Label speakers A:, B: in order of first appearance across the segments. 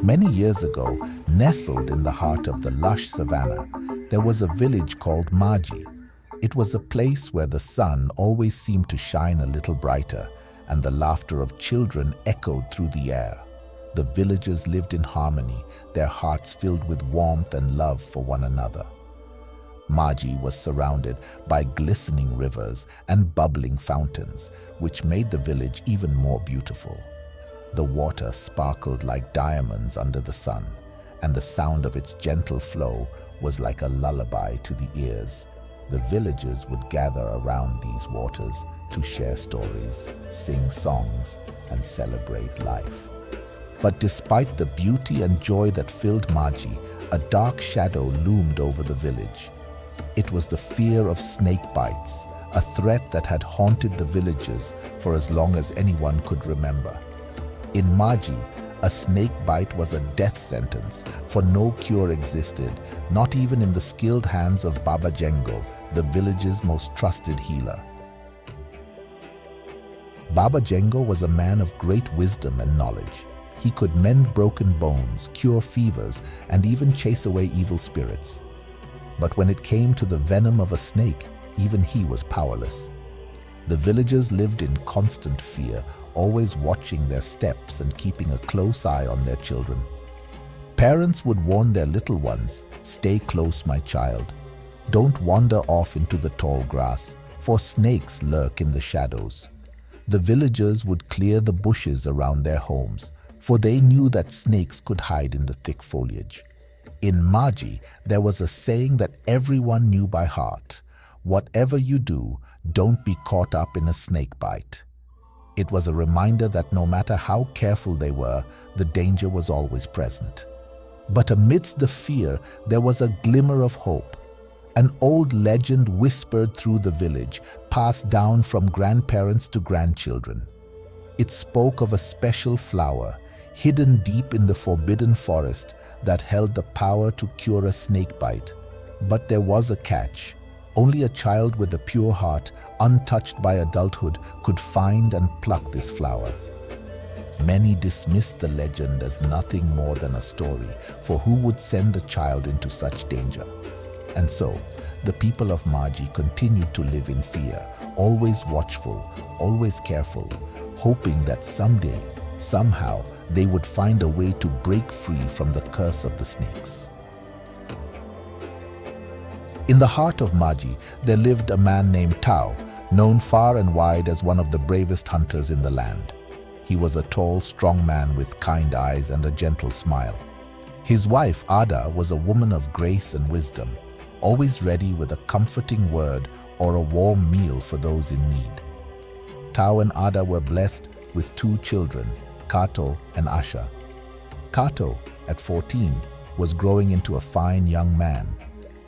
A: Many years ago, nestled in the heart of the lush savanna, there was a village called Maji. It was a place where the sun always seemed to shine a little brighter, and the laughter of children echoed through the air. The villagers lived in harmony, their hearts filled with warmth and love for one another. Maji was surrounded by glistening rivers and bubbling fountains, which made the village even more beautiful. The water sparkled like diamonds under the sun, and the sound of its gentle flow was like a lullaby to the ears. The villagers would gather around these waters to share stories, sing songs, and celebrate life. But despite the beauty and joy that filled Maji, a dark shadow loomed over the village. It was the fear of snake bites, a threat that had haunted the villagers for as long as anyone could remember. In Maji, a snake bite was a death sentence, for no cure existed, not even in the skilled hands of Baba Jengo, the village's most trusted healer. Baba Jengo was a man of great wisdom and knowledge. He could mend broken bones, cure fevers, and even chase away evil spirits. But when it came to the venom of a snake, even he was powerless. The villagers lived in constant fear, always watching their steps and keeping a close eye on their children. Parents would warn their little ones, "Stay close, my child. Don't wander off into the tall grass, for snakes lurk in the shadows." The villagers would clear the bushes around their homes, for they knew that snakes could hide in the thick foliage. In Maji, there was a saying that everyone knew by heart: "Whatever you do, don't be caught up in a snake bite." It was a reminder that no matter how careful they were, the danger was always present. But amidst the fear, there was a glimmer of hope. An old legend whispered through the village, passed down from grandparents to grandchildren. It spoke of a special flower, hidden deep in the forbidden forest, that held the power to cure a snake bite. But there was a catch. Only a child with a pure heart, untouched by adulthood, could find and pluck this flower. Many dismissed the legend as nothing more than a story, for who would send a child into such danger? And so, the people of Maji continued to live in fear, always watchful, always careful, hoping that someday, somehow, they would find a way to break free from the curse of the snakes. In the heart of Maji, there lived a man named Tao, known far and wide as one of the bravest hunters in the land. He was a tall, strong man with kind eyes and a gentle smile. His wife, Ada, was a woman of grace and wisdom, always ready with a comforting word or a warm meal for those in need. Tao and Ada were blessed with 2 children, Kato and Asha. Kato, at 14, was growing into a fine young man.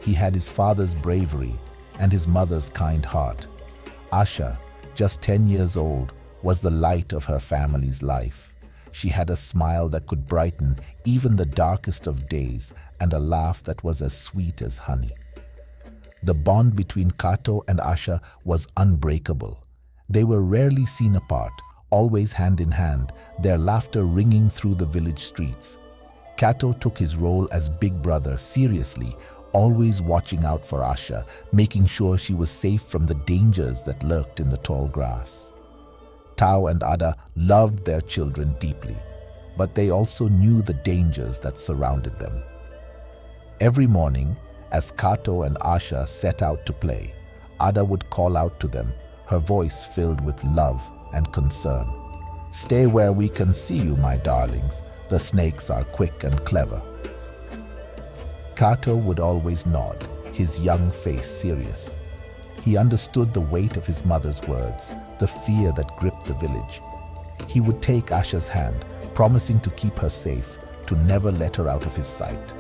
A: He had his father's bravery and his mother's kind heart. Asha, just 10 years old, was the light of her family's life. She had a smile that could brighten even the darkest of days and a laugh that was as sweet as honey. The bond between Kato and Asha was unbreakable. They were rarely seen apart, always hand in hand, their laughter ringing through the village streets. Kato took his role as big brother seriously, always watching out for Asha, making sure she was safe from the dangers that lurked in the tall grass. Tao and Ada loved their children deeply, but they also knew the dangers that surrounded them. Every morning, as Kato and Asha set out to play, Ada would call out to them, her voice filled with love and concern. "Stay where we can see you, my darlings. The snakes are quick and clever." Kato would always nod, his young face serious. He understood the weight of his mother's words, the fear that gripped the village. He would take Asha's hand, promising to keep her safe, to never let her out of his sight.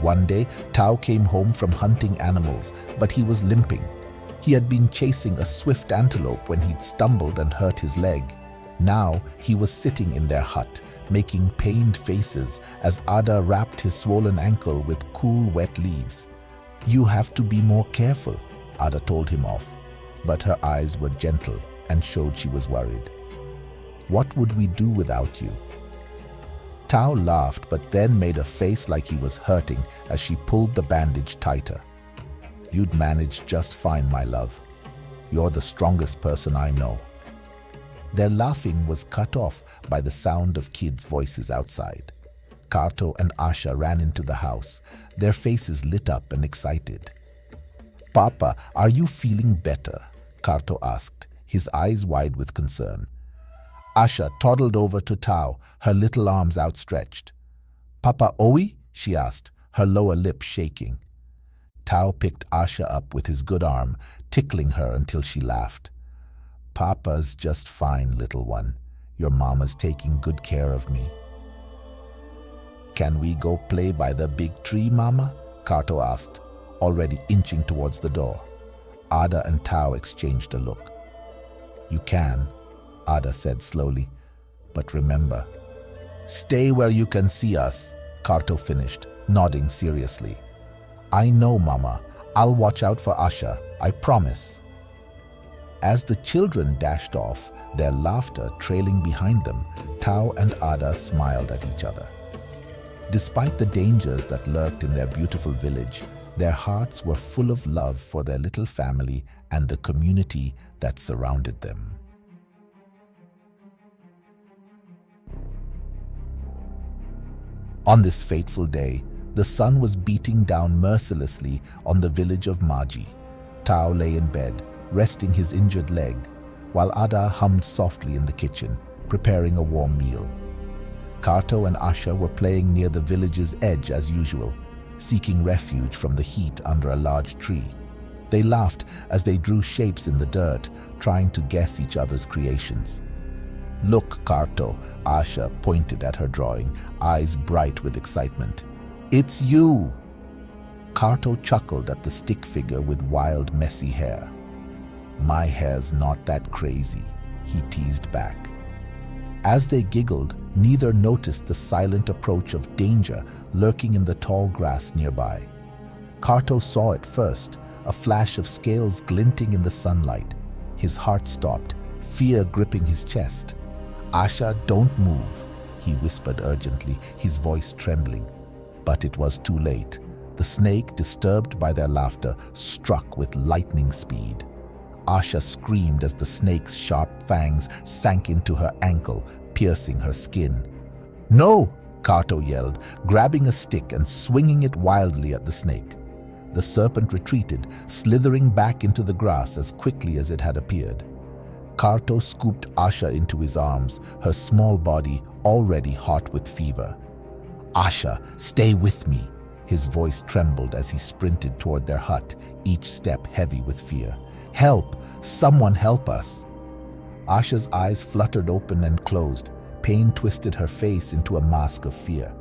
A: One day, Tao came home from hunting animals, but he was limping. He had been chasing a swift antelope when he'd stumbled and hurt his leg. Now he was sitting in their hut, making pained faces as Ada wrapped his swollen ankle with cool, wet leaves. "You have to be more careful," Ada told him off, but her eyes were gentle and showed she was worried. "What would we do without you?" Tao laughed but then made a face like he was hurting as she pulled the bandage tighter. "You'd manage just fine, my love. You're the strongest person I know." Their laughing was cut off by the sound of kids' voices outside. Kato and Asha ran into the house, their faces lit up and excited. "Papa, are you feeling better?" Kato asked, his eyes wide with concern. Asha toddled over to Tao, her little arms outstretched. "Papa Owi?" she asked, her lower lip shaking. Tao picked Asha up with his good arm, tickling her until she laughed. "Papa's just fine, little one. Your mama's taking good care of me." "Can we go play by the big tree, Mama?" Kato asked, already inching towards the door. Ada and Tao exchanged a look. "You can," Ada said slowly, "but remember, stay where you can see us," Kato finished, nodding seriously. "I know, Mama. I'll watch out for Asha, I promise." As the children dashed off, their laughter trailing behind them, Tao and Ada smiled at each other. Despite the dangers that lurked in their beautiful village, their hearts were full of love for their little family and the community that surrounded them. On this fateful day, the sun was beating down mercilessly on the village of Maji. Tao lay in bed, resting his injured leg, while Ada hummed softly in the kitchen, preparing a warm meal. Kato and Asha were playing near the village's edge as usual, seeking refuge from the heat under a large tree. They laughed as they drew shapes in the dirt, trying to guess each other's creations. "Look, Kato," Asha pointed at her drawing, eyes bright with excitement. "It's you!" Kato chuckled at the stick figure with wild, messy hair. "My hair's not that crazy," he teased back. As they giggled, neither noticed the silent approach of danger lurking in the tall grass nearby. Kato saw it first, a flash of scales glinting in the sunlight. His heart stopped, fear gripping his chest. "Asha, don't move," he whispered urgently, his voice trembling. But it was too late. The snake, disturbed by their laughter, struck with lightning speed. Asha screamed as the snake's sharp fangs sank into her ankle, piercing her skin. "No!" Kato yelled, grabbing a stick and swinging it wildly at the snake. The serpent retreated, slithering back into the grass as quickly as it had appeared. Kato scooped Asha into his arms, her small body already hot with fever. "Asha, stay with me!" His voice trembled as he sprinted toward their hut, each step heavy with fear. "Help! Someone help us!" Asha's eyes fluttered open and closed. Pain twisted her face into a mask of fear.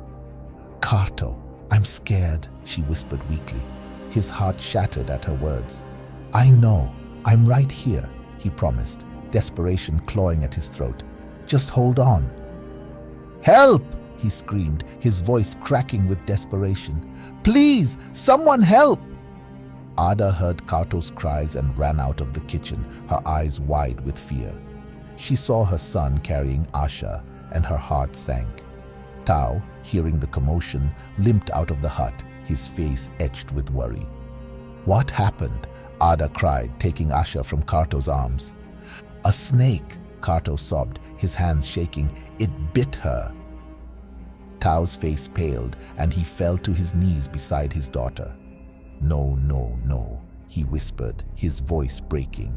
A: "Kato, I'm scared," she whispered weakly. His heart shattered at her words. "I know. I'm right here," he promised, desperation clawing at his throat. "Just hold on." "Help!" he screamed, his voice cracking with desperation. "Please, someone help!" Ada heard Kato's cries and ran out of the kitchen, her eyes wide with fear. She saw her son carrying Asha, and her heart sank. Tao, hearing the commotion, limped out of the hut, his face etched with worry. "What happened?" Ada cried, taking Asha from Kato's arms. "A snake," Kato sobbed, his hands shaking. "It bit her." Tao's face paled, and he fell to his knees beside his daughter. "No, no, no," he whispered, his voice breaking.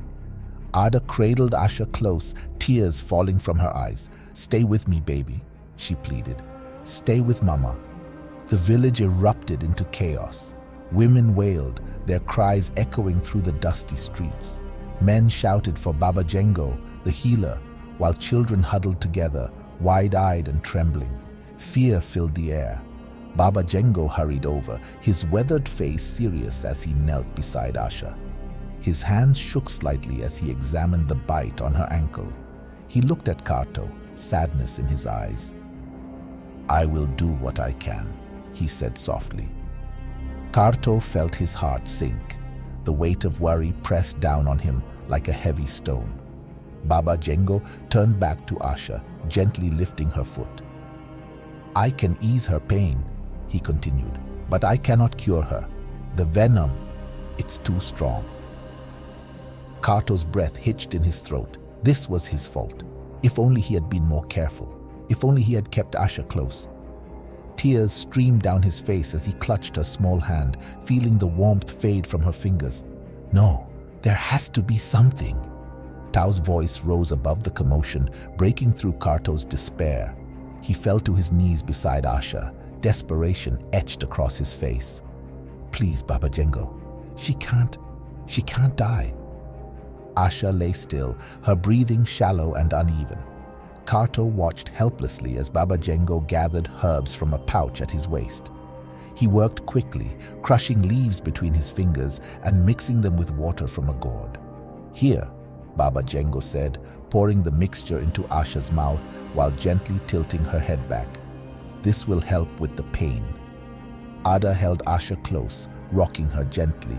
A: Ada cradled Asha close, tears falling from her eyes. "Stay with me, baby," she pleaded. "Stay with Mama." The village erupted into chaos. Women wailed, their cries echoing through the dusty streets. Men shouted for Baba Jengo, the healer, while children huddled together, wide-eyed and trembling. Fear filled the air. Baba Jengo hurried over, his weathered face serious as he knelt beside Asha. His hands shook slightly as he examined the bite on her ankle. He looked at Kato, sadness in his eyes. "I will do what I can," he said softly. Kato felt his heart sink. The weight of worry pressed down on him like a heavy stone. Baba Jengo turned back to Asha, gently lifting her foot. I can ease her pain, he continued, but I cannot cure her. The venom, it's too strong. Kato's breath hitched in his throat. This was his fault. If only he had been more careful. If only he had kept Asha close. Tears streamed down his face as he clutched her small hand, feeling the warmth fade from her fingers. No, there has to be something. Tao's voice rose above the commotion, breaking through Kato's despair. He fell to his knees beside Asha, desperation etched across his face. Please, Baba Jengo, she can't die. Asha lay still, her breathing shallow and uneven. Kato watched helplessly as Baba Jengo gathered herbs from a pouch at his waist. He worked quickly, crushing leaves between his fingers and mixing them with water from a gourd. Here, Baba Jengo said, pouring the mixture into Asha's mouth while gently tilting her head back. This will help with the pain. Ada held Asha close, rocking her gently.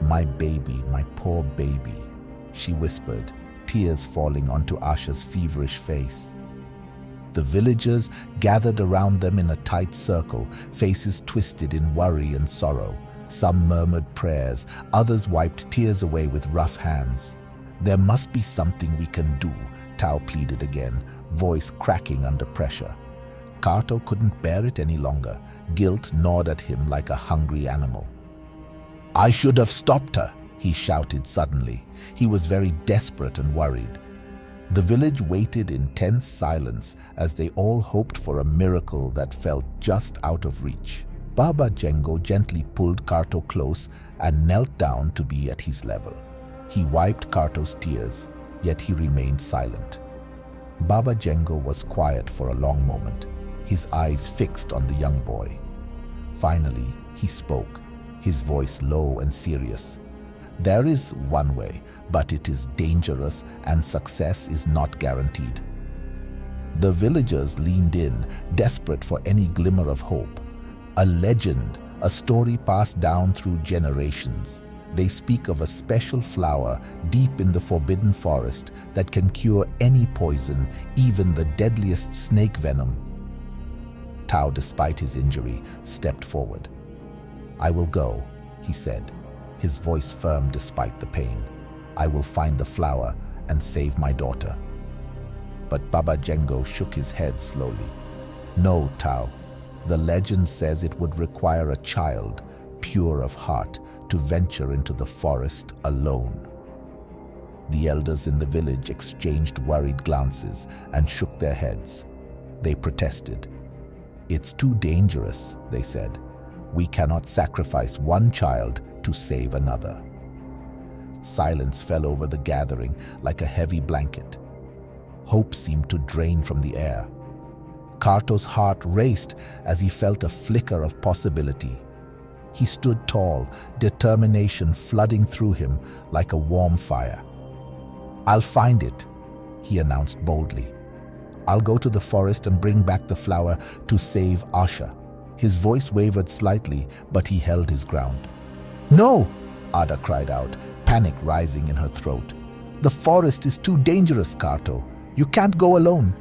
A: My baby, my poor baby, she whispered, tears falling onto Asha's feverish face. The villagers gathered around them in a tight circle, faces twisted in worry and sorrow. Some murmured prayers, others wiped tears away with rough hands. There must be something we can do, Tao pleaded again, voice cracking under pressure. Kato couldn't bear it any longer. Guilt gnawed at him like a hungry animal. I should have stopped her, he shouted suddenly. He was very desperate and worried. The village waited in tense silence as they all hoped for a miracle that felt just out of reach. Baba Jengo gently pulled Kato close and knelt down to be at his level. He wiped Kato's tears, yet he remained silent. Baba Jengo was quiet for a long moment, his eyes fixed on the young boy. Finally, he spoke, his voice low and serious. There is one way, but it is dangerous and success is not guaranteed. The villagers leaned in, desperate for any glimmer of hope. A legend, a story passed down through generations. They speak of a special flower deep in the forbidden forest that can cure any poison, even the deadliest snake venom. Tao, despite his injury, stepped forward. I will go, he said, his voice firm despite the pain. I will find the flower and save my daughter. But Baba Jengo shook his head slowly. No, Tao. The legend says it would require a child, pure of heart, to venture into the forest alone. The elders in the village exchanged worried glances and shook their heads. They protested. It's too dangerous, they said. We cannot sacrifice one child to save another. Silence fell over the gathering like a heavy blanket. Hope seemed to drain from the air. Kato's heart raced as he felt a flicker of possibility. He stood tall, determination flooding through him like a warm fire. I'll find it, he announced boldly. I'll go to the forest and bring back the flower to save Asha. His voice wavered slightly, but he held his ground. No, Ada cried out, panic rising in her throat. The forest is too dangerous, Kato. You can't go alone.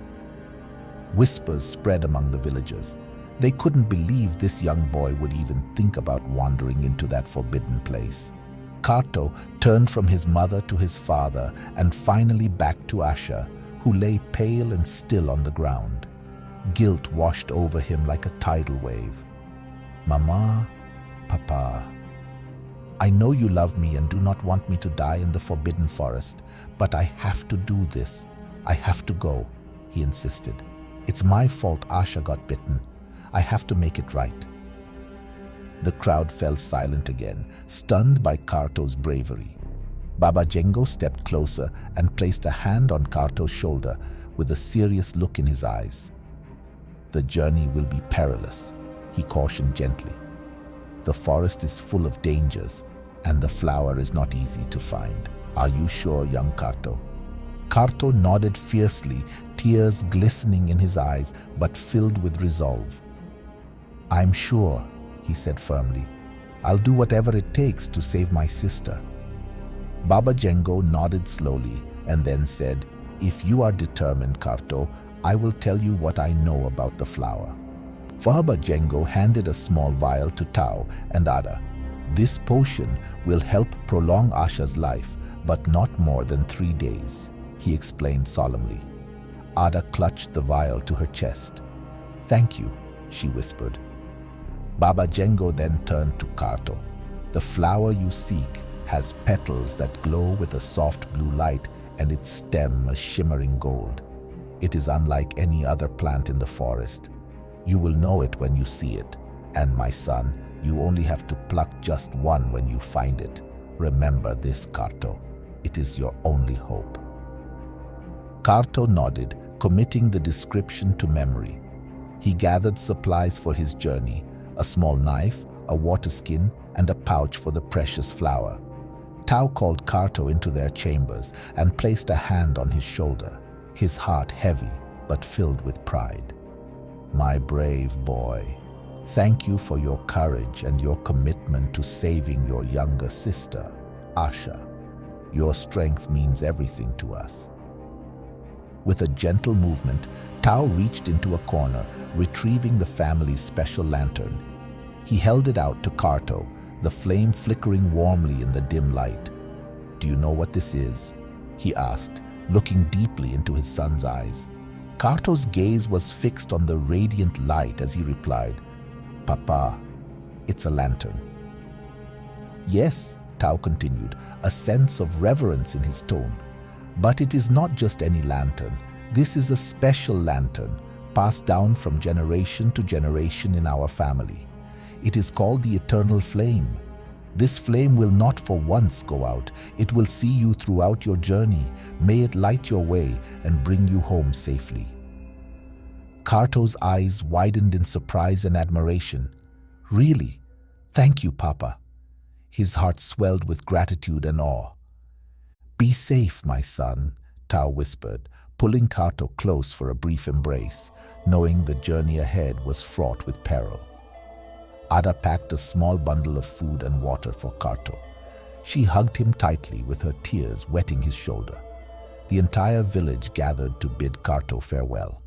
A: Whispers spread among the villagers. They couldn't believe this young boy would even think about wandering into that forbidden place. Kato turned from his mother to his father and finally back to Asha, who lay pale and still on the ground. Guilt washed over him like a tidal wave. Mama, Papa, I know you love me and do not want me to die in the forbidden forest, but I have to do this. I have to go, he insisted. It's my fault Asha got bitten. I have to make it right. The crowd fell silent again, stunned by Kato's bravery. Baba Jengo stepped closer and placed a hand on Kato's shoulder with a serious look in his eyes. The journey will be perilous, he cautioned gently. The forest is full of dangers, and the flower is not easy to find. Are you sure, young Kato? Kato nodded fiercely, tears glistening in his eyes, but filled with resolve. I'm sure, he said firmly. I'll do whatever it takes to save my sister. Baba Jengo nodded slowly and then said, If you are determined, Kato, I will tell you what I know about the flower. Baba Jango handed a small vial to Tao and Ada. This potion will help prolong Asha's life, but not more than 3 days, he explained solemnly. Ada clutched the vial to her chest. Thank you, she whispered. Baba Jango then turned to Kato. The flower you seek has petals that glow with a soft blue light and its stem a shimmering gold. It is unlike any other plant in the forest. You will know it when you see it, and my son, you only have to pluck just one when you find it. Remember this, Kato. It is your only hope. Kato nodded, committing the description to memory. He gathered supplies for his journey, a small knife, a water skin, and a pouch for the precious flower. Tao called Kato into their chambers and placed a hand on his shoulder, his heart heavy but filled with pride. My brave boy, thank you for your courage and your commitment to saving your younger sister, Asha. Your strength means everything to us. With a gentle movement, Tao reached into a corner, retrieving the family's special lantern. He held it out to Kato, the flame flickering warmly in the dim light. Do you know what this is? He asked, looking deeply into his son's eyes. Kato's gaze was fixed on the radiant light as he replied, Papa, it's a lantern. Yes, Tao continued, a sense of reverence in his tone. But it is not just any lantern. This is a special lantern, passed down from generation to generation in our family. It is called the eternal flame. This flame will not for once go out. It will see you throughout your journey. May it light your way and bring you home safely. Kato's eyes widened in surprise and admiration. Really? Thank you, Papa. His heart swelled with gratitude and awe. Be safe, my son, Tao whispered, pulling Kato close for a brief embrace, knowing the journey ahead was fraught with peril. Ada packed a small bundle of food and water for Kato. She hugged him tightly with her tears wetting his shoulder. The entire village gathered to bid Kato farewell.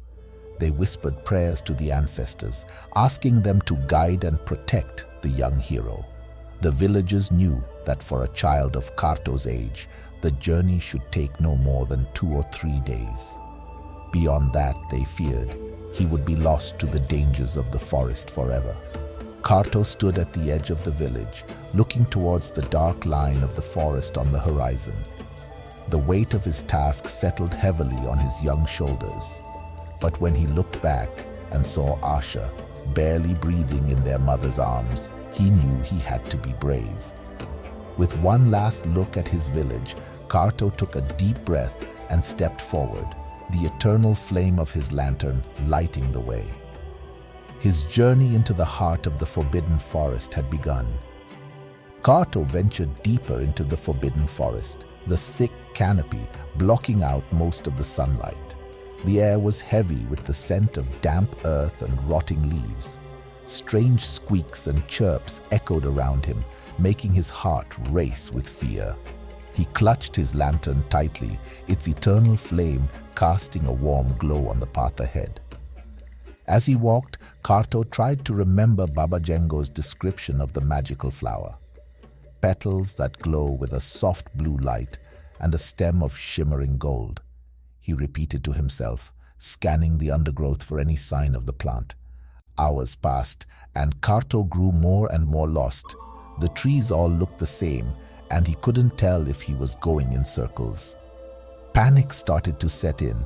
A: They whispered prayers to the ancestors, asking them to guide and protect the young hero. The villagers knew that for a child of Kato's age, the journey should take no more than 2 or 3 days. Beyond that, they feared, he would be lost to the dangers of the forest forever. Kato stood at the edge of the village, looking towards the dark line of the forest on the horizon. The weight of his task settled heavily on his young shoulders. But when he looked back and saw Asha barely breathing in their mother's arms, he knew he had to be brave. With one last look at his village, Kato took a deep breath and stepped forward, the eternal flame of his lantern lighting the way. His journey into the heart of the forbidden forest had begun. Kato ventured deeper into the forbidden forest, the thick canopy blocking out most of the sunlight. The air was heavy with the scent of damp earth and rotting leaves. Strange squeaks and chirps echoed around him, making his heart race with fear. He clutched his lantern tightly, its eternal flame casting a warm glow on the path ahead. As he walked, Kato tried to remember Baba Jango's description of the magical flower. Petals that glow with a soft blue light and a stem of shimmering gold. He repeated to himself, scanning the undergrowth for any sign of the plant. Hours passed, and Kato grew more and more lost. The trees all looked the same, and he couldn't tell if he was going in circles. Panic started to set in,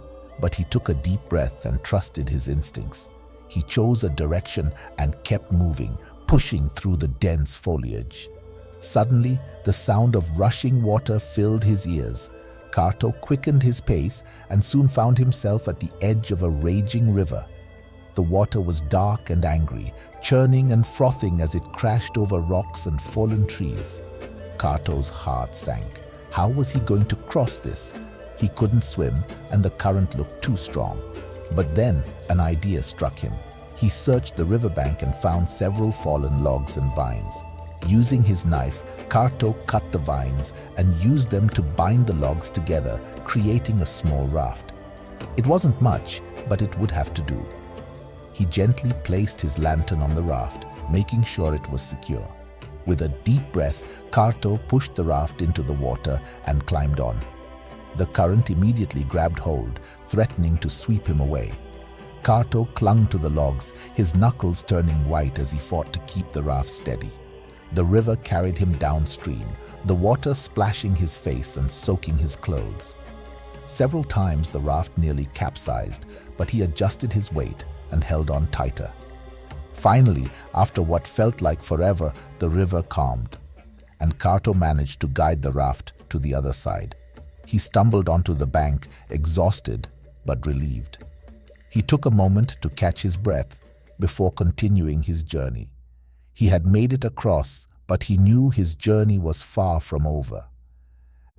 A: but he took a deep breath and trusted his instincts. He chose a direction and kept moving, pushing through the dense foliage. Suddenly, the sound of rushing water filled his ears. Kato quickened his pace and soon found himself at the edge of a raging river. The water was dark and angry, churning and frothing as it crashed over rocks and fallen trees. Kato's heart sank. How was he going to cross this? He couldn't swim, and the current looked too strong. But then an idea struck him. He searched the riverbank and found several fallen logs and vines. Using his knife, Kato cut the vines and used them to bind the logs together, creating a small raft. It wasn't much, but it would have to do. He gently placed his lantern on the raft, making sure it was secure. With a deep breath, Kato pushed the raft into the water and climbed on. The current immediately grabbed hold, threatening to sweep him away. Kato clung to the logs, his knuckles turning white as he fought to keep the raft steady. The river carried him downstream, the water splashing his face and soaking his clothes. Several times the raft nearly capsized, but he adjusted his weight and held on tighter. Finally, after what felt like forever, the river calmed, and Kato managed to guide the raft to the other side. He stumbled onto the bank, exhausted but relieved. He took a moment to catch his breath before continuing his journey. He had made it across, but he knew his journey was far from over.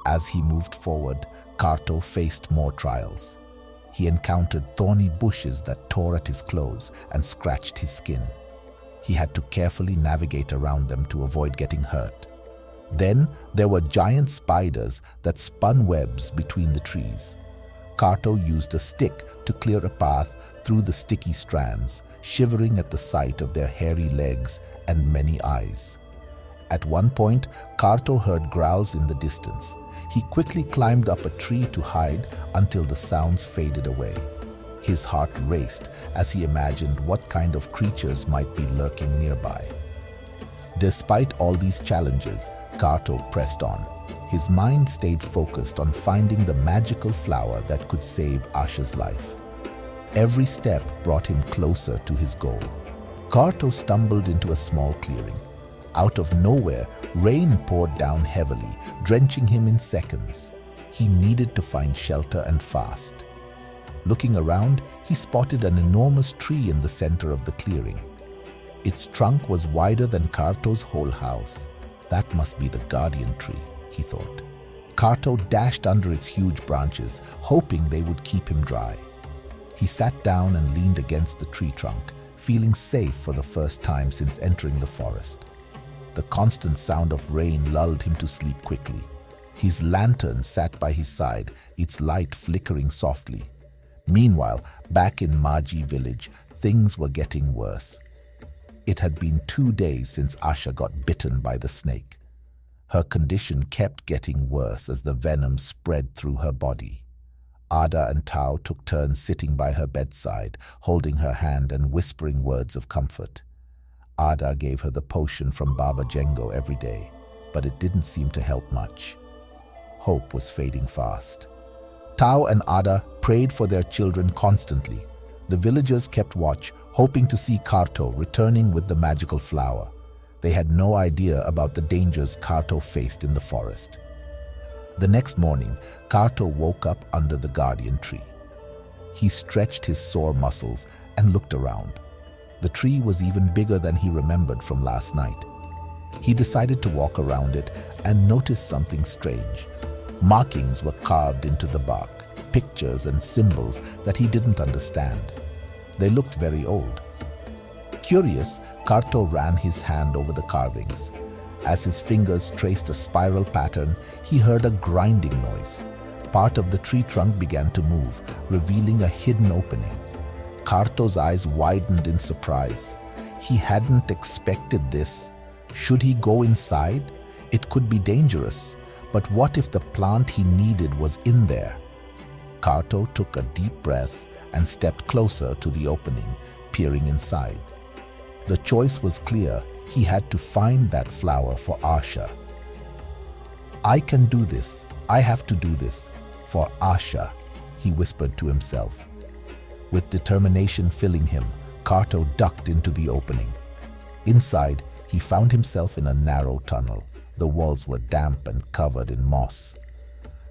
A: As he moved forward, Kato faced more trials. He encountered thorny bushes that tore at his clothes and scratched his skin. He had to carefully navigate around them to avoid getting hurt. Then there were giant spiders that spun webs between the trees. Kato used a stick to clear a path through the sticky strands, shivering at the sight of their hairy legs and many eyes. At one point, Kato heard growls in the distance. He quickly climbed up a tree to hide until the sounds faded away. His heart raced as he imagined what kind of creatures might be lurking nearby. Despite all these challenges, Kato pressed on. His mind stayed focused on finding the magical flower that could save Asha's life. Every step brought him closer to his goal. Kato stumbled into a small clearing. Out of nowhere, rain poured down heavily, drenching him in seconds. He needed to find shelter and fast. Looking around, he spotted an enormous tree in the center of the clearing. Its trunk was wider than Kato's whole house. That must be the guardian tree, he thought. Kato dashed under its huge branches, hoping they would keep him dry. He sat down and leaned against the tree trunk, feeling safe for the first time since entering the forest. The constant sound of rain lulled him to sleep quickly. His lantern sat by his side, its light flickering softly. Meanwhile, back in Maji village, things were getting worse. It had been 2 days since Asha got bitten by the snake. Her condition kept getting worse as the venom spread through her body. Ada and Tao took turns sitting by her bedside, holding her hand and whispering words of comfort. Ada gave her the potion from Baba Jengo every day, but it didn't seem to help much. Hope was fading fast. Tao and Ada prayed for their children constantly. The villagers kept watch, hoping to see Kato returning with the magical flower. They had no idea about the dangers Kato faced in the forest. The next morning, Kato woke up under the guardian tree. He stretched his sore muscles and looked around. The tree was even bigger than he remembered from last night. He decided to walk around it and noticed something strange. Markings were carved into the bark, pictures and symbols that he didn't understand. They looked very old. Curious, Kato ran his hand over the carvings. As his fingers traced a spiral pattern, he heard a grinding noise. Part of the tree trunk began to move, revealing a hidden opening. Kato's eyes widened in surprise. He hadn't expected this. Should he go inside? It could be dangerous. But what if the plant he needed was in there? Kato took a deep breath and stepped closer to the opening, peering inside. The choice was clear. He had to find that flower for Asha. I can do this. I have to do this. For Asha, he whispered to himself. With determination filling him, Kato ducked into the opening. Inside, he found himself in a narrow tunnel. The walls were damp and covered in moss.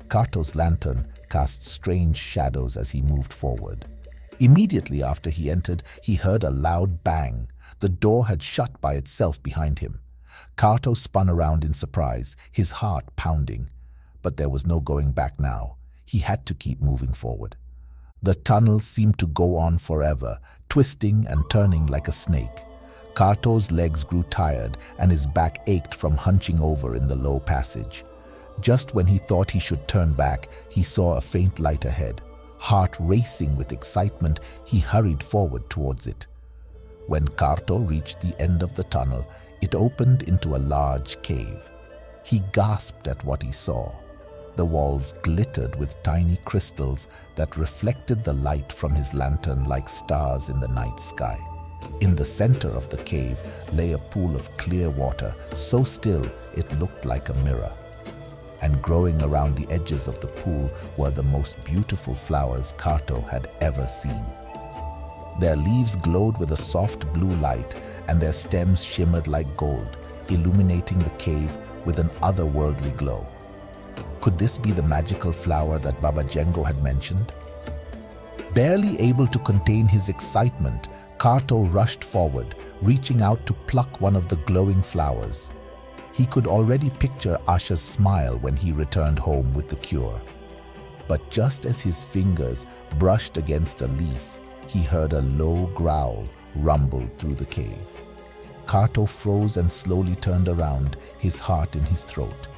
A: Kato's lantern cast strange shadows as he moved forward. Immediately after he entered, he heard a loud bang. The door had shut by itself behind him. Kato spun around in surprise, his heart pounding. But there was no going back now. He had to keep moving forward. The tunnel seemed to go on forever, twisting and turning like a snake. Kato's legs grew tired and his back ached from hunching over in the low passage. Just when he thought he should turn back, he saw a faint light ahead. Heart racing with excitement, he hurried forward towards it. When Kato reached the end of the tunnel, it opened into a large cave. He gasped at what he saw. The walls glittered with tiny crystals that reflected the light from his lantern like stars in the night sky. In the center of the cave lay a pool of clear water, so still it looked like a mirror. And growing around the edges of the pool were the most beautiful flowers Kato had ever seen. Their leaves glowed with a soft blue light, and their stems shimmered like gold, illuminating the cave with an otherworldly glow. Could this be the magical flower that Baba Jango had mentioned? Barely able to contain his excitement, Kato rushed forward, reaching out to pluck one of the glowing flowers. He could already picture Asha's smile when he returned home with the cure. But just as his fingers brushed against a leaf, he heard a low growl rumble through the cave. Kato froze and slowly turned around, his heart in his throat.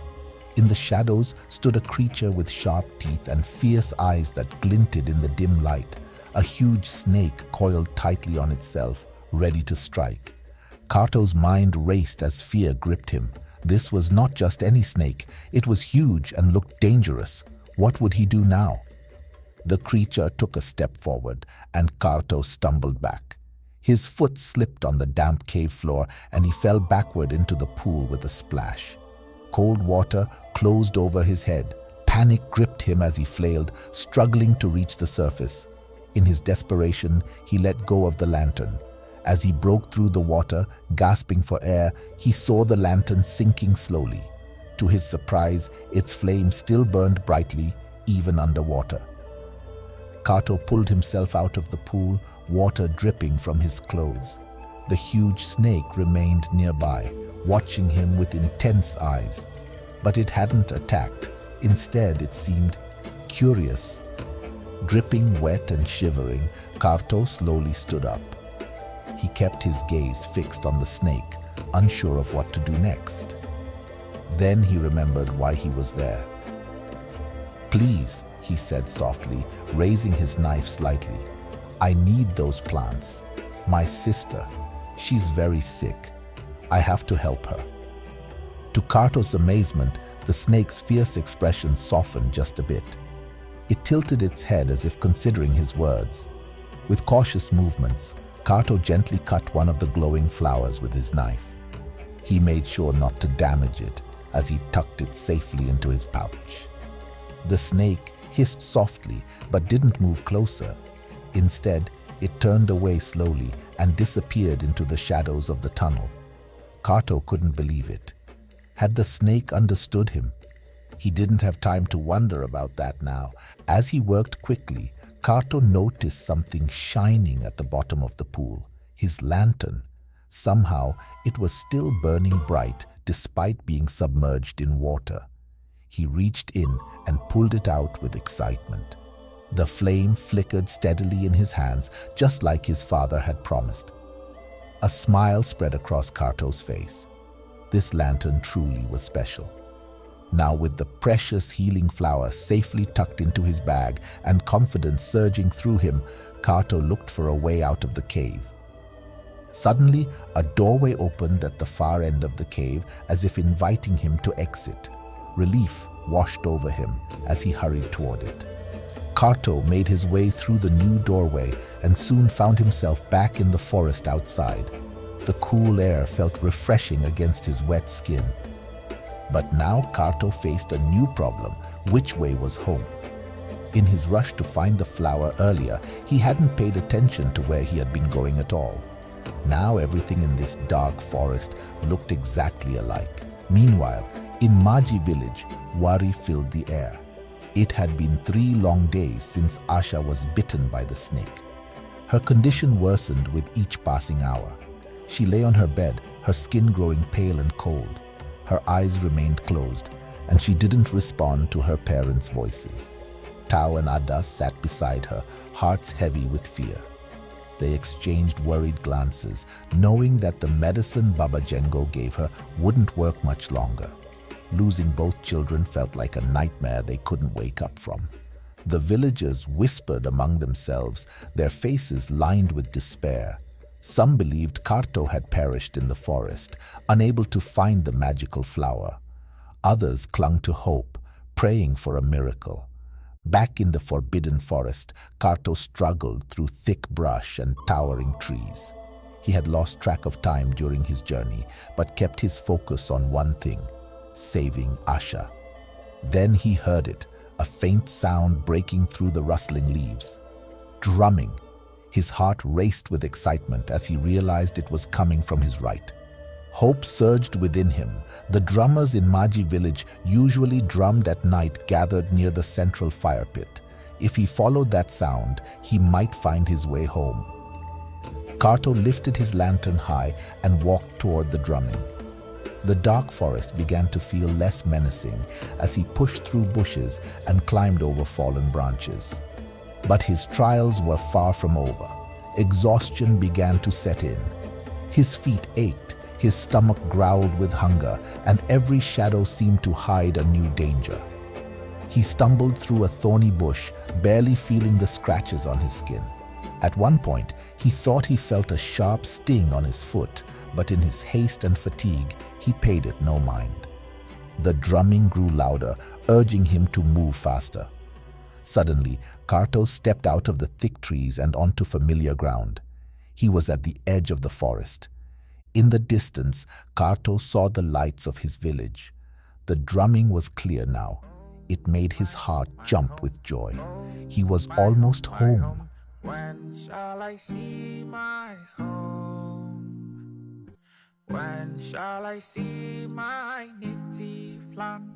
A: In the shadows stood a creature with sharp teeth and fierce eyes that glinted in the dim light, a huge snake coiled tightly on itself, ready to strike. Kato's mind raced as fear gripped him. This was not just any snake, it was huge and looked dangerous. What would he do now? The creature took a step forward, and Kato stumbled back. His foot slipped on the damp cave floor, and he fell backward into the pool with a splash. Cold water closed over his head. Panic gripped him as he flailed, struggling to reach the surface. In his desperation, he let go of the lantern. As he broke through the water, gasping for air, he saw the lantern sinking slowly. To his surprise, its flame still burned brightly, even underwater. Kato pulled himself out of the pool, water dripping from his clothes. The huge snake remained nearby, watching him with intense eyes. But it hadn't attacked. Instead, it seemed curious. Dripping wet and shivering, Kato slowly stood up. He kept his gaze fixed on the snake, unsure of what to do next. Then he remembered why he was there. "Please," he said softly, raising his knife slightly. "I need those plants. My sister, she's very sick. I have to help her." To Kato's amazement, the snake's fierce expression softened just a bit. It tilted its head as if considering his words. With cautious movements, Kato gently cut one of the glowing flowers with his knife. He made sure not to damage it as he tucked it safely into his pouch. The snake hissed softly but didn't move closer. Instead, it turned away slowly and disappeared into the shadows of the tunnel. Kato couldn't believe it. Had the snake understood him? He didn't have time to wonder about that now. As he worked quickly, Kato noticed something shining at the bottom of the pool, his lantern. Somehow, it was still burning bright despite being submerged in water. He reached in and pulled it out with excitement. The flame flickered steadily in his hands, just like his father had promised. A smile spread across Kato's face. This lantern truly was special. Now, with the precious healing flower safely tucked into his bag and confidence surging through him, Kato looked for a way out of the cave. Suddenly, a doorway opened at the far end of the cave, as if inviting him to exit. Relief washed over him as he hurried toward it. Kato made his way through the new doorway and soon found himself back in the forest outside. The cool air felt refreshing against his wet skin. But now Kato faced a new problem. Which way was home? In his rush to find the flower earlier, he hadn't paid attention to where he had been going at all. Now everything in this dark forest looked exactly alike. Meanwhile, in Maji village, worry filled the air. It had been 3 long days since Asha was bitten by the snake. Her condition worsened with each passing hour. She lay on her bed, her skin growing pale and cold. Her eyes remained closed, and she didn't respond to her parents' voices. Tao and Ada sat beside her, hearts heavy with fear. They exchanged worried glances, knowing that the medicine Baba Jango gave her wouldn't work much longer. Losing both children felt like a nightmare they couldn't wake up from. The villagers whispered among themselves, their faces lined with despair. Some believed Kato had perished in the forest, unable to find the magical flower. Others clung to hope, praying for a miracle. Back in the forbidden forest, Kato struggled through thick brush and towering trees. He had lost track of time during his journey, but kept his focus on one thing: saving Asha. Then he heard it, a faint sound breaking through the rustling leaves. Drumming. His heart raced with excitement as he realized it was coming from his right. Hope surged within him. The drummers in Maji village usually drummed at night, gathered near the central fire pit. If he followed that sound, he might find his way home. Kato lifted his lantern high and walked toward the drumming. The dark forest began to feel less menacing as he pushed through bushes and climbed over fallen branches. But his trials were far from over. Exhaustion began to set in. His feet ached, his stomach growled with hunger, and every shadow seemed to hide a new danger. He stumbled through a thorny bush, barely feeling the scratches on his skin. At one point, he thought he felt a sharp sting on his foot, but in his haste and fatigue, he paid it no mind. The drumming grew louder, urging him to move faster. Suddenly, Kato stepped out of the thick trees and onto familiar ground. He was at the edge of the forest. In the distance, Kato saw the lights of his village. The drumming was clear now. It made his heart jump with joy. He was almost home.
B: When shall I see my home? When shall I see my native land?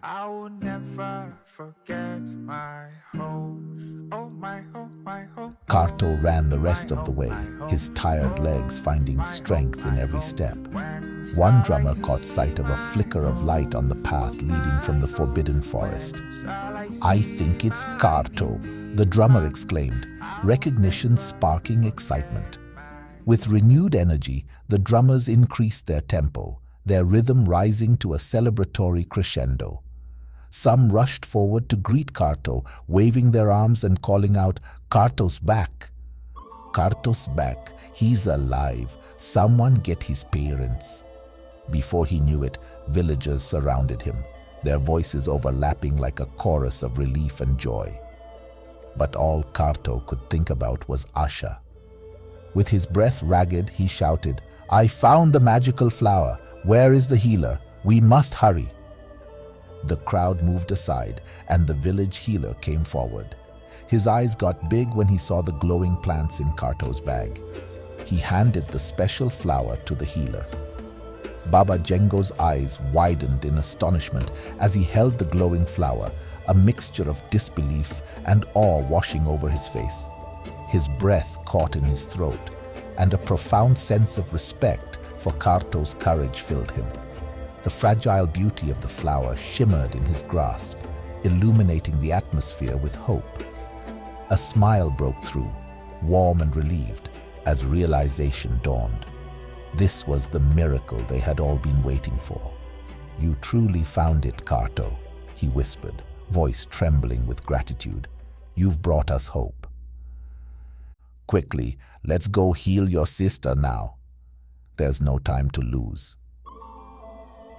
B: I will never forget my home. Oh, my home, my home.
A: Kato ran the rest of the way, his tired legs finding strength in every step. One drummer caught sight of a flicker of light on the path leading from the forbidden forest. "I think it's Kato," the drummer exclaimed, recognition sparking excitement. With renewed energy, the drummers increased their tempo, their rhythm rising to a celebratory crescendo. Some rushed forward to greet Kato, waving their arms and calling out, "Kato's back! Kato's back! He's alive! Someone get his parents!" Before he knew it, villagers surrounded him, their voices overlapping like a chorus of relief and joy. But all Kato could think about was Asha. With his breath ragged, he shouted, "I found the magical flower! Where is the healer? We must hurry!" The crowd moved aside, and the village healer came forward. His eyes got big when he saw the glowing plants in Kato's bag. He handed the special flower to the healer. Baba Jengo's eyes widened in astonishment as he held the glowing flower, a mixture of disbelief and awe washing over his face. His breath caught in his throat, and a profound sense of respect for Kato's courage filled him. The fragile beauty of the flower shimmered in his grasp, illuminating the atmosphere with hope. A smile broke through, warm and relieved, as realization dawned. This was the miracle they had all been waiting for. "You truly found it, Kato," he whispered, voice trembling with gratitude. "You've brought us hope. Quickly, let's go heal your sister now. There's no time to lose."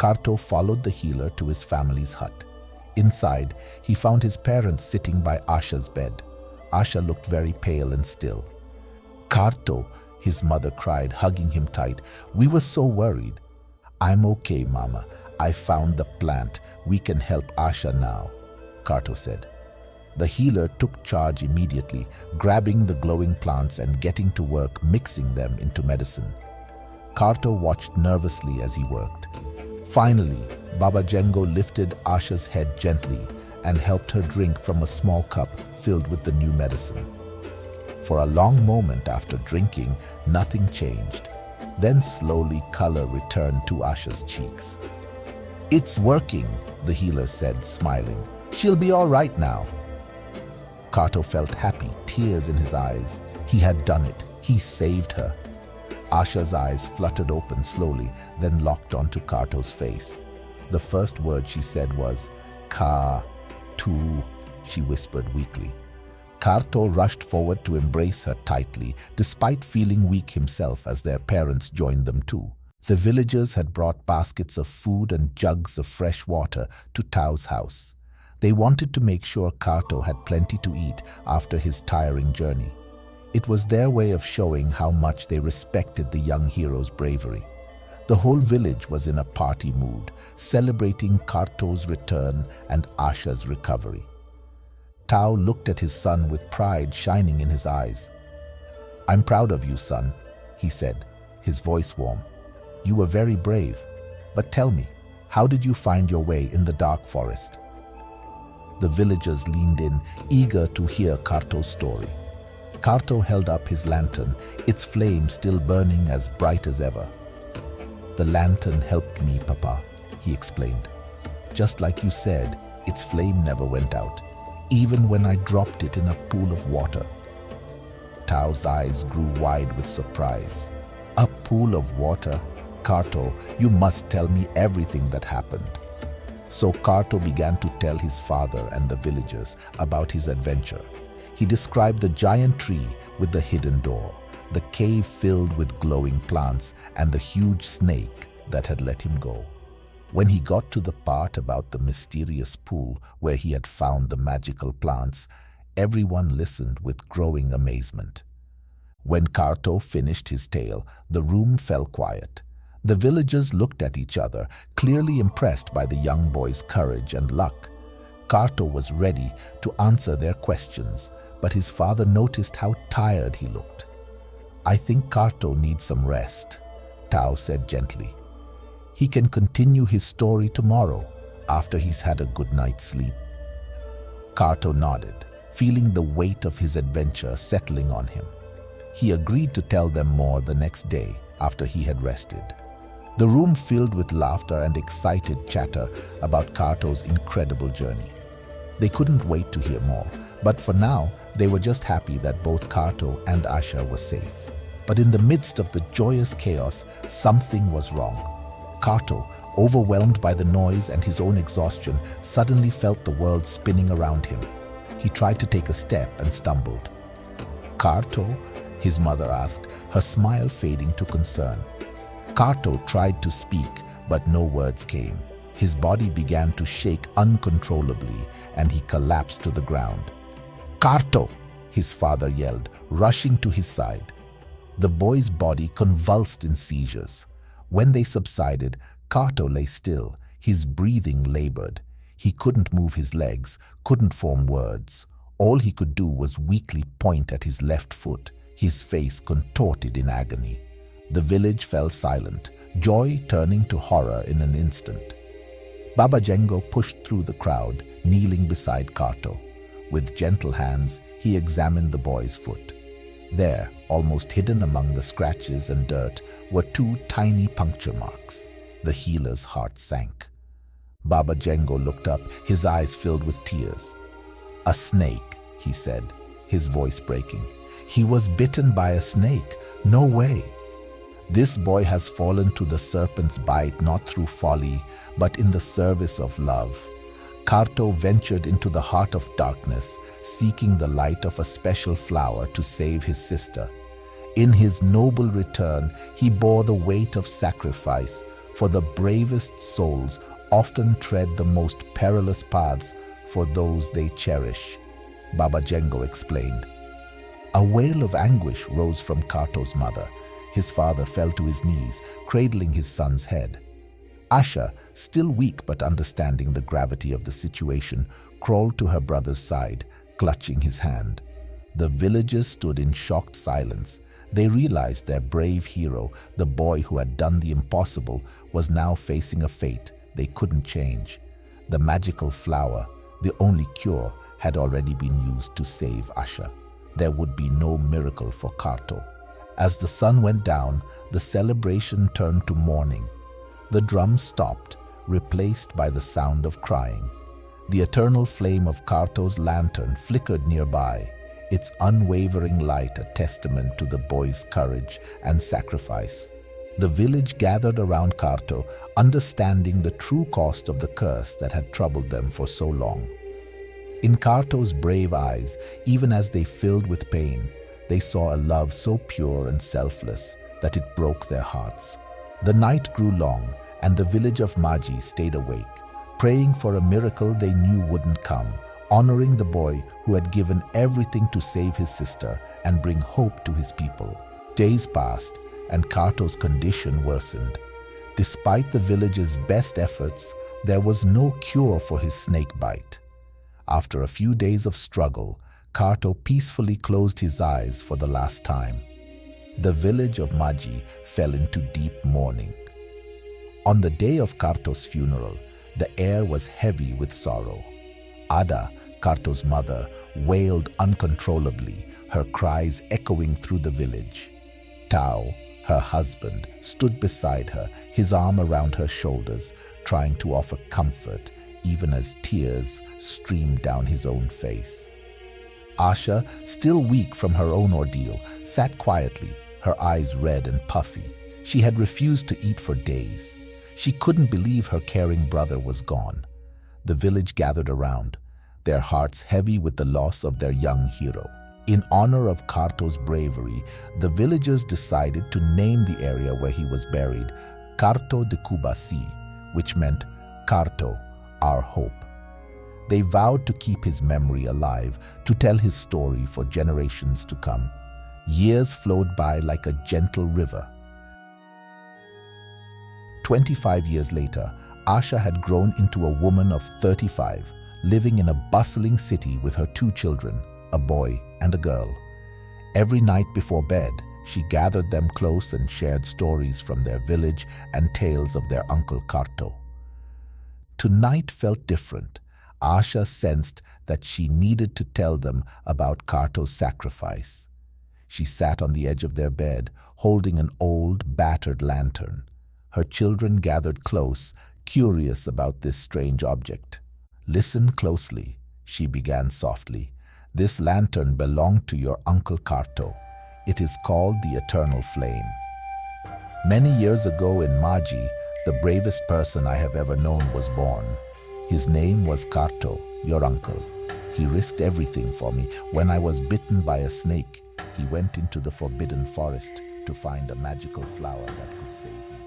A: Kato followed the healer to his family's hut. Inside, he found his parents sitting by Asha's bed. Asha looked very pale and still. "Kato," his mother cried, hugging him tight. "We were so worried." "I'm okay, Mama. I found the plant. We can help Asha now," Kato said. The healer took charge immediately, grabbing the glowing plants and getting to work mixing them into medicine. Kato watched nervously as he worked. Finally, Baba Jengo lifted Asha's head gently and helped her drink from a small cup filled with the new medicine. For a long moment after drinking, nothing changed. Then slowly color returned to Asha's cheeks. "It's working," the healer said, smiling. "She'll be all right now." Kato felt happy, tears in his eyes. He had done it. He saved her. Asha's eyes fluttered open slowly, then locked onto Kato's face. The first word she said was, "Ka-tu," she whispered weakly. Kato rushed forward to embrace her tightly, despite feeling weak himself as their parents joined them too. The villagers had brought baskets of food and jugs of fresh water to Tao's house. They wanted to make sure Kato had plenty to eat after his tiring journey. It was their way of showing how much they respected the young hero's bravery. The whole village was in a party mood, celebrating Kato's return and Asha's recovery. Tao looked at his son with pride shining in his eyes. "I'm proud of you, son," he said, his voice warm. "You were very brave. But tell me, how did you find your way in the dark forest?" The villagers leaned in, eager to hear Kato's story. Kato held up his lantern, its flame still burning as bright as ever. "The lantern helped me, Papa," he explained. "Just like you said, its flame never went out, even when I dropped it in a pool of water." Tao's eyes grew wide with surprise. "A pool of water? Kato, you must tell me everything that happened." So Kato began to tell his father and the villagers about his adventure. He described the giant tree with the hidden door, the cave filled with glowing plants, and the huge snake that had let him go. When he got to the part about the mysterious pool where he had found the magical plants, everyone listened with growing amazement. When Kato finished his tale, the room fell quiet. The villagers looked at each other, clearly impressed by the young boy's courage and luck. Kato was ready to answer their questions, but his father noticed how tired he looked. "I think Kato needs some rest," Tao said gently. "He can continue his story tomorrow after he's had a good night's sleep." Kato nodded, feeling the weight of his adventure settling on him. He agreed to tell them more the next day after he had rested. The room filled with laughter and excited chatter about Kato's incredible journey. They couldn't wait to hear more, but for now, they were just happy that both Kato and Asha were safe. But in the midst of the joyous chaos, something was wrong. Kato, overwhelmed by the noise and his own exhaustion, suddenly felt the world spinning around him. He tried to take a step and stumbled. "Kato?" his mother asked, her smile fading to concern. Kato tried to speak, but no words came. His body began to shake uncontrollably, and he collapsed to the ground. "Kato!" his father yelled, rushing to his side. The boy's body convulsed in seizures. When they subsided, Kato lay still, his breathing labored. He couldn't move his legs, couldn't form words. All he could do was weakly point at his left foot, his face contorted in agony. The village fell silent, joy turning to horror in an instant. Baba Jengo pushed through the crowd, kneeling beside Kato. With gentle hands, he examined the boy's foot. There, almost hidden among the scratches and dirt, were 2 tiny puncture marks. The healer's heart sank. Baba Jengo looked up, his eyes filled with tears. "A snake," he said, his voice breaking. "He was bitten by a snake. No way. This boy has fallen to the serpent's bite not through folly, but in the service of love." Kato ventured into the heart of darkness, seeking the light of a special flower to save his sister. In his noble return, he bore the weight of sacrifice, for the bravest souls often tread the most perilous paths for those they cherish, Baba Jengo explained. A wail of anguish rose from Kato's mother. His father fell to his knees, cradling his son's head. Asha, still weak but understanding the gravity of the situation, crawled to her brother's side, clutching his hand. The villagers stood in shocked silence. They realized their brave hero, the boy who had done the impossible, was now facing a fate they couldn't change. The magical flower, the only cure, had already been used to save Asha. There would be no miracle for Kato. As the sun went down, the celebration turned to mourning. The drums stopped, replaced by the sound of crying. The eternal flame of Kato's lantern flickered nearby, its unwavering light a testament to the boy's courage and sacrifice. The village gathered around Kato, understanding the true cost of the curse that had troubled them for so long. In Kato's brave eyes, even as they filled with pain, they saw a love so pure and selfless that it broke their hearts. The night grew long, and the village of Maji stayed awake, praying for a miracle they knew wouldn't come, honoring the boy who had given everything to save his sister and bring hope to his people. Days passed, and Kato's condition worsened. Despite the village's best efforts, there was no cure for his snakebite. After a few days of struggle, Kato peacefully closed his eyes for the last time. The village of Maji fell into deep mourning. On the day of Kato's funeral, the air was heavy with sorrow. Ada, Kato's mother, wailed uncontrollably, her cries echoing through the village. Tao, her husband, stood beside her, his arm around her shoulders, trying to offer comfort, even as tears streamed down his own face. Asha, still weak from her own ordeal, sat quietly, her eyes red and puffy. She had refused to eat for days. She couldn't believe her caring brother was gone. The village gathered around, their hearts heavy with the loss of their young hero. In honor of Kato's bravery, the villagers decided to name the area where he was buried Kato de Kubasi, which meant Kato, our hope. They vowed to keep his memory alive, to tell his story for generations to come. Years flowed by like a gentle river. 25 years later, Asha had grown into a woman of 35, living in a bustling city with her 2 children, a boy and a girl. Every night before bed, she gathered them close and shared stories from their village and tales of their uncle Kato. Tonight felt different. Asha sensed that she needed to tell them about Kato's sacrifice. She sat on the edge of their bed, holding an old, battered lantern. Her children gathered close, curious about this strange object. "Listen closely," she began softly. "This lantern belonged to your uncle Kato. It is called the Eternal Flame. Many years ago in Maji, the bravest person I have ever known was born. His name was Kato, your uncle. He risked everything for me. When I was bitten by a snake, he went into the forbidden forest to find a magical flower that could save me.